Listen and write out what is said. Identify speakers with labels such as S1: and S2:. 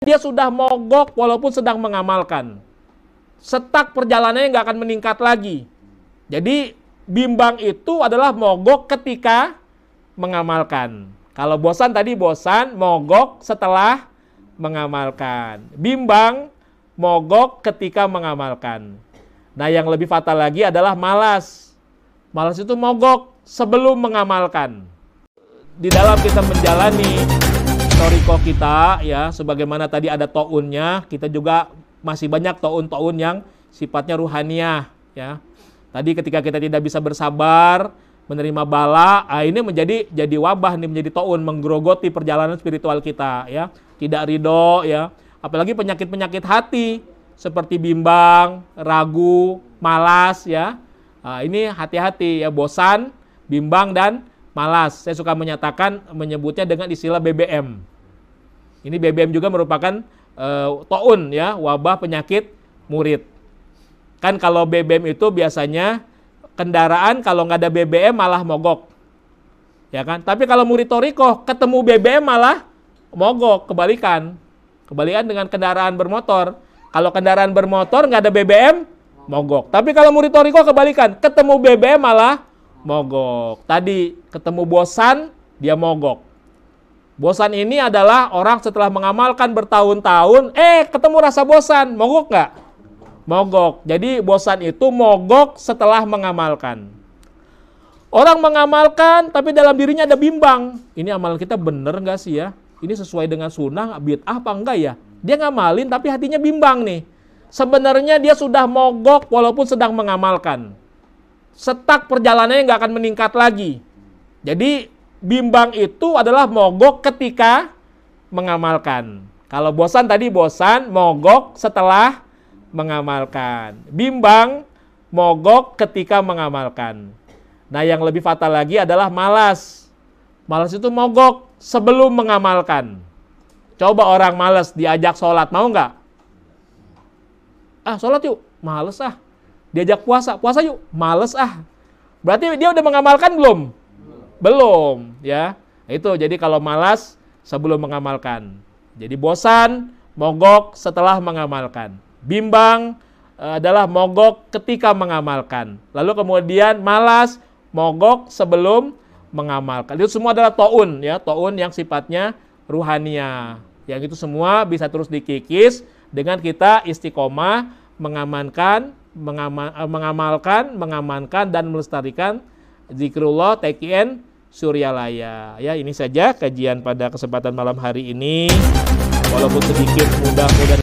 S1: Dia sudah mogok walaupun sedang mengamalkan. Setak perjalanannya nggak akan meningkat lagi. Jadi bimbang itu adalah mogok ketika mengamalkan. Kalau bosan tadi bosan, mogok setelah mengamalkan. Bimbang, mogok ketika mengamalkan. Nah, yang lebih fatal lagi adalah malas. Malas itu mogok sebelum mengamalkan. Di dalam kita menjalani toriko kita, ya, sebagaimana tadi ada ta'unnya, kita juga masih banyak ta'un-ta'un yang sifatnya ruhaniyah, ya. Tadi ketika kita tidak bisa bersabar, menerima bala, ini jadi wabah, nih, menjadi ta'un, menggerogoti perjalanan spiritual kita, ya. Tidak ridho, ya. Apalagi penyakit-penyakit hati seperti bimbang, ragu, malas, ya. Ini hati-hati, ya, bosan, bimbang dan malas. Saya suka menyebutnya dengan istilah BBM. Ini BBM juga merupakan ta'un, ya, wabah penyakit murid. Kan kalau BBM itu biasanya kendaraan kalau nggak ada BBM malah mogok, ya kan? Tapi kalau murid toriko ketemu BBM malah mogok, kebalikan dengan kendaraan bermotor. Kalau kendaraan bermotor nggak ada BBM mogok. Tapi kalau murid toriko kebalikan, ketemu BBM malah mogok. Tadi ketemu bosan, dia mogok. Bosan ini adalah orang setelah mengamalkan bertahun-tahun, ketemu rasa bosan, mogok nggak? Mogok. Jadi bosan itu mogok setelah mengamalkan. Orang mengamalkan tapi dalam dirinya ada bimbang. Ini amalan kita bener nggak sih, ya? Ini sesuai dengan sunnah, bid'ah apa enggak ya? Dia ngamalin tapi hatinya bimbang nih. Sebenarnya dia sudah mogok walaupun sedang mengamalkan. Setak perjalanannya nggak akan meningkat lagi. Jadi bimbang itu adalah mogok ketika mengamalkan. Kalau bosan tadi bosan, mogok setelah mengamalkan. Bimbang, mogok ketika mengamalkan. Nah, yang lebih fatal lagi adalah malas. Malas itu mogok sebelum mengamalkan. Coba orang malas diajak sholat, mau nggak? Sholat yuk, males ah. Diajak puasa yuk, males ah. Berarti dia udah mengamalkan belum? Belum, ya. Itu jadi kalau malas sebelum mengamalkan. Jadi bosan, mogok setelah mengamalkan. Bimbang adalah mogok ketika mengamalkan. Lalu kemudian malas, mogok sebelum mengamalkan. Itu semua adalah ta'un, ya, ta'un yang sifatnya ruhaniyah. Yang itu semua bisa terus dikikis dengan kita istiqomah mengamalkan dan melestarikan zikrullah TKN Suryalaya. Ya, ini saja kajian pada kesempatan malam hari ini. Walaupun sedikit mudah-mudahan